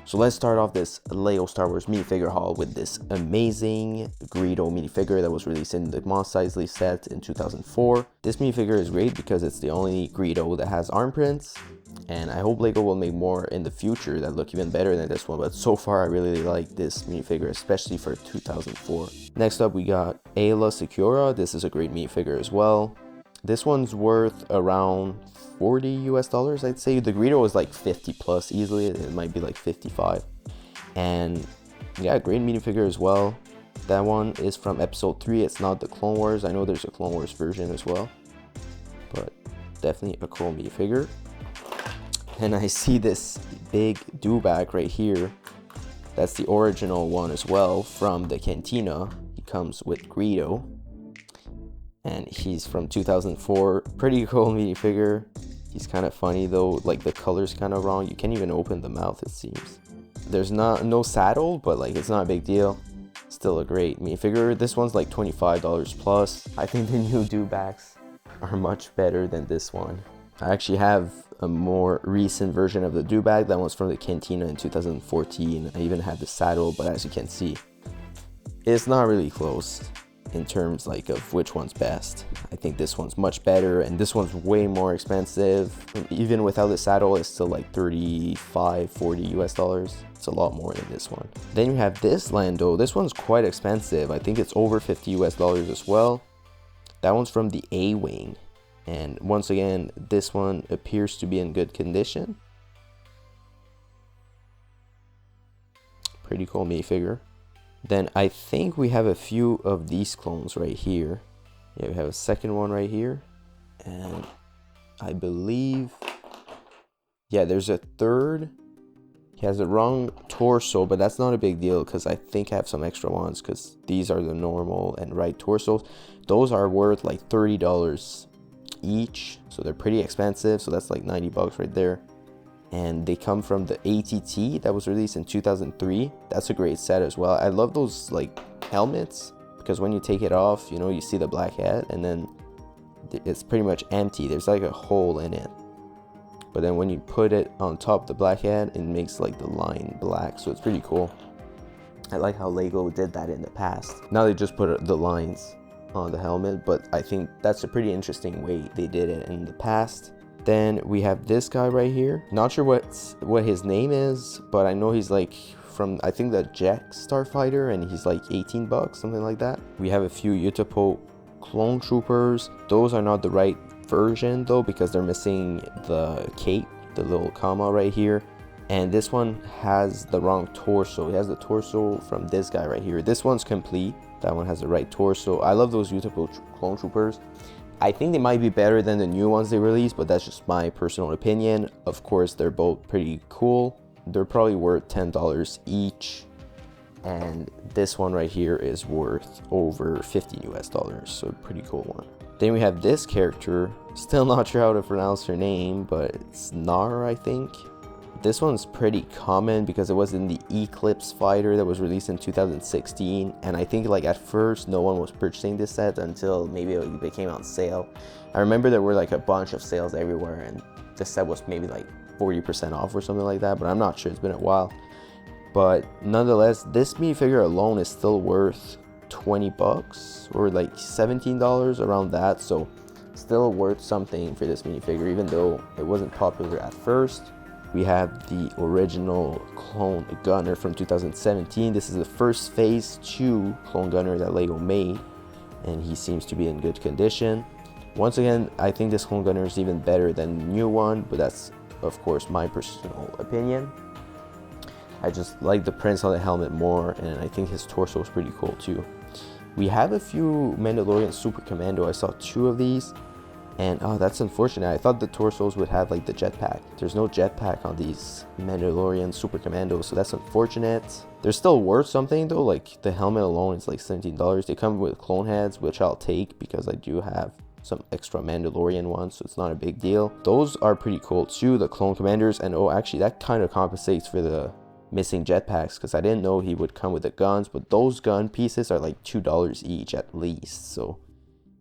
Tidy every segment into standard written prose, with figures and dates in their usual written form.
So let's start off this Lego Star Wars minifigure haul with this amazing Greedo minifigure that was released in the Mos Eisley set in 2004. This minifigure is great because it's the only Greedo that has arm prints, and I hope Lego will make more in the future that look even better than this one, but so far I really like this minifigure, especially for 2004. Next up we got Ayla Secura. This is a great minifigure as well. This one's worth around $40 US, I'd say. The Greedo is like 50 plus easily. It might be like 55. And yeah, great minifigure as well. That one is from episode 3. It's not the Clone Wars. I know there's a Clone Wars version as well, but definitely a cool minifigure. And I see this big dewback right here. That's the original one as well from the Cantina. He comes with Greedo. And he's from 2004. Pretty cool minifigure. He's kind of funny though, like the color's kind of wrong. You can't even open the mouth, it seems. There's no saddle, but like it's not a big deal. Still a great minifigure. This one's like $25 plus. I think the new dewbacks are much better than this one. I actually have a more recent version of the dewback. That one's from the Cantina in 2014. I even had the saddle, but as you can see, it's not really close in terms like of which one's best. I think this one's much better, and this one's way more expensive. And even without the saddle, it's still like $35-40 US. It's a lot more than this one. Then you have this Lando. This one's quite expensive. I think it's over $50 US as well. That one's from the A-Wing, and once again this one appears to be in good condition. Pretty cool minifigure. Then I think we have a few of these clones right here. Yeah, we have a second one right here. And I believe, yeah, there's a third. He has the wrong torso, but that's not a big deal because I think I have some extra ones because these are the normal and right torsos. Those are worth like $30 each. So they're pretty expensive. So that's like 90 bucks right there. And they come from the ATT that was released in 2003. That's a great set as well. I love those like helmets because when you take it off, you know, you see the black hat and then it's pretty much empty. There's like a hole in it. But then when you put it on top of the black hat, it makes like the line black. So it's pretty cool. I like how Lego did that in the past. Now they just put the lines on the helmet, but I think that's a pretty interesting way they did it in the past. Then we have this guy right here. Not sure what his name is, but I know he's like from, I think, the Jack Starfighter, and he's like 18 bucks, something like that. We have a few Utapau clone troopers. Those are not the right version though because they're missing the cape, the little comma right here. And this one has the wrong torso. It has the torso from this guy right here. This one's complete. That one has the right torso. I love those Utapau clone troopers. I think they might be better than the new ones they released, but that's just my personal opinion. Of course, they're both pretty cool. They're probably worth $10 each. And this one right here is worth over $50 US, so pretty cool one. Then we have this character. Still not sure how to pronounce her name, but it's Nar, I think. This one's pretty common because it was in the Eclipse fighter that was released in 2016, and I think like at first no one was purchasing this set until maybe it became on sale. I remember there were like a bunch of sales everywhere, and this set was maybe like 40% off or something like that, but I'm not sure. It's been a while. But nonetheless, this minifigure alone is still worth 20 bucks or like $17, around that. So still worth something for this minifigure, even though it wasn't popular at first. We have the original Clone Gunner from 2017. This is the first Phase 2 Clone Gunner that Lego made, and he seems to be in good condition. Once again, I think this Clone Gunner is even better than the new one, but that's of course my personal opinion. I just like the prints on the helmet more, and I think his torso is pretty cool too. We have a few Mandalorian Super Commando. I saw 2 of these. And oh, that's unfortunate. I thought the torsos would have like the jetpack. There's no jetpack on these Mandalorian Super Commandos, so that's unfortunate. They're still worth something though. Like the helmet alone is like $17. They come with clone heads, which I'll take because I do have some extra Mandalorian ones, so it's not a big deal. Those are pretty cool too, the clone commanders. And oh, actually that kind of compensates for the missing jetpacks because I didn't know he would come with the guns, but those gun pieces are like $2 each at least. So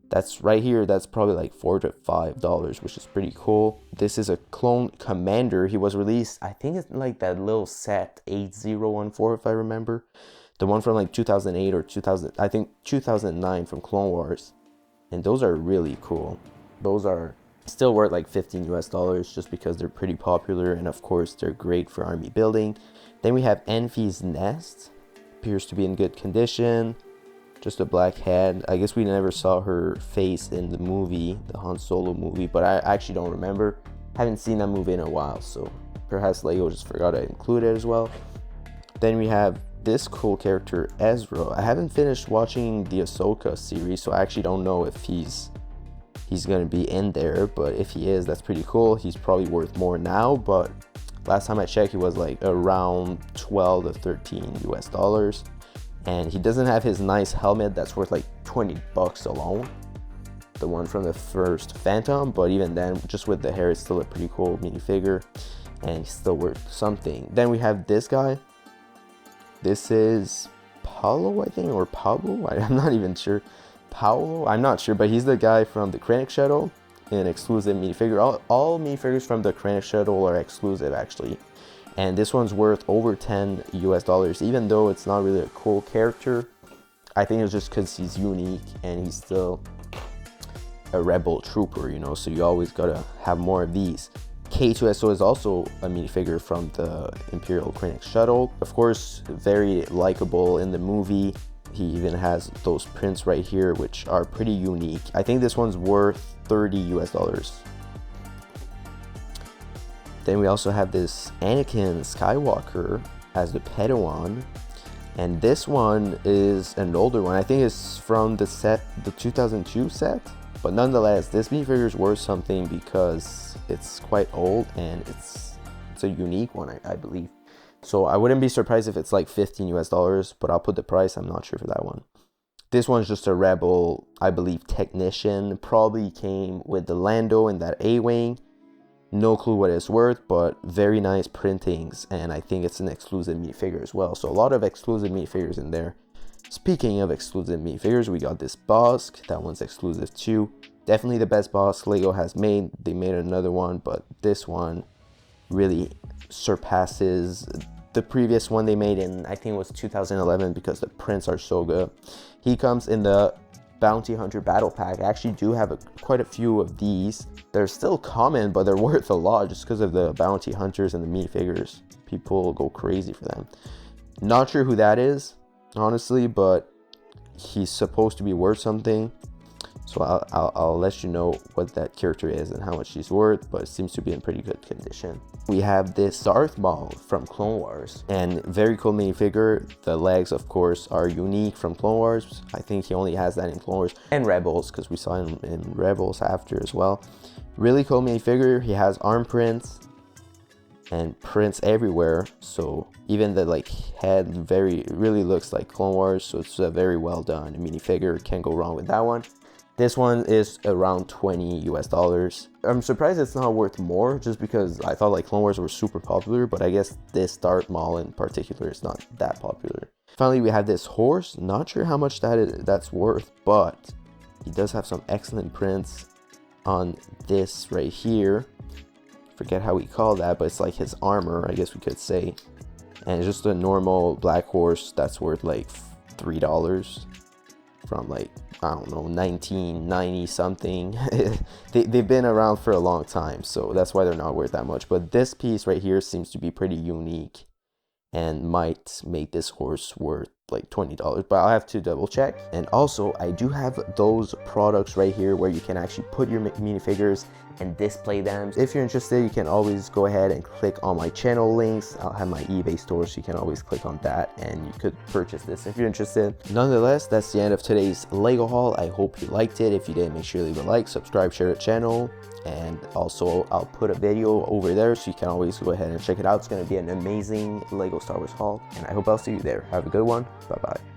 That's right here, that's probably like $4 to $5, which is pretty cool. This is a clone commander. He was released, I think it's like that little set 8014, if I remember. The one from like 2008 or 2000, I think 2009 from Clone Wars. And those are really cool. Those are still worth like $15 just because they're pretty popular, and of course they're great for army building. Then we have Enfy's Nest. Appears to be in good condition. Just a black head. I guess we never saw her face in the movie, the Han Solo movie, but I actually don't remember. Haven't seen that movie in a while, so perhaps Lego just forgot to include it as well. Then we have this cool character, Ezra. I haven't finished watching the Ahsoka series, so I actually don't know if he's gonna be in there, but if he is, that's pretty cool. He's probably worth more now, but last time I checked, he was like around 12 to 13 US dollars. And he doesn't have his nice helmet that's worth like $20 alone, the one from the first Phantom, but even then, just with the hair, it's still a pretty cool minifigure, and he's still worth something. Then we have this guy. This is Paulo, I think, or Pablo, I'm not even sure. Paolo, I'm not sure, but he's the guy from the Krennic Shuttle, an exclusive minifigure. All minifigures from the Krennic Shuttle are exclusive, actually. And this one's worth over $10 US, even though it's not really a cool character. I think it's just because he's unique and he's still a rebel trooper, you know, so you always gotta have more of these. K2SO is also a minifigure from the Imperial Krennic Shuttle. Of course, very likable in the movie. He even has those prints right here, which are pretty unique. I think this one's worth $30 US. Then we also have this Anakin Skywalker as the Padawan. And this one is an older one. I think it's from the set, the 2002 set. But nonetheless, this minifigure is worth something because it's quite old and it's a unique one, I believe. So I wouldn't be surprised if it's like $15 US, but I'll put the price. I'm not sure for that one. This one's just a Rebel, I believe, technician. Probably came with the Lando in that A-Wing. No clue what it's worth, but very nice printings, and I think it's an exclusive minifigure as well. So a lot of exclusive minifigures in there. Speaking of exclusive minifigures, we got this Bosk. That one's exclusive too. Definitely the best Bosk Lego has made. They made another one, but this one really surpasses the previous one they made in, I think it was 2011, because the prints are so good. He comes in the Bounty Hunter Battle Pack. I actually do have quite a few of these. They're still common, but they're worth a lot just because of the Bounty Hunters and the minifigures. People go crazy for them. Not sure who that is, honestly, but he's supposed to be worth something. So I'll let you know what that character is and how much he's worth, but it seems to be in pretty good condition. We have this Darth Maul from Clone Wars, and very cool minifigure. The legs, of course, are unique from Clone Wars. I think he only has that in Clone Wars and Rebels, because we saw him in Rebels after as well. Really cool minifigure. He has arm prints and prints everywhere, so even the like head really looks like Clone Wars, so it's a very well done minifigure. Can't go wrong with that one. This one is around $20 US. I'm surprised it's not worth more, just because I thought like Clone Wars were super popular, but I guess this Darth Maul in particular is not that popular. Finally, we have this horse. Not sure how much that's worth, but he does have some excellent prints on this right here. Forget how we call that, but it's like his armor, I guess we could say. And it's just a normal black horse that's worth like $3 from like, I don't know, 1990 something. They've been around for a long time, so that's why they're not worth that much. But this piece right here seems to be pretty unique and might make this horse worth like $20, but I'll have to double check. And also, I do have those products right here where you can actually put your minifigures and display them. If you're interested, you can always go ahead and click on my channel links. I'll have my eBay store, so you can always click on that and you could purchase this if you're interested. Nonetheless, that's the end of today's Lego haul. I hope you liked it. If you did, make sure to leave a like, subscribe, share the channel, and also I'll put a video over there, so you can always go ahead and check it out. It's going to be an amazing Lego Star Wars haul, and I hope I'll see you there. Have a good one. Bye bye.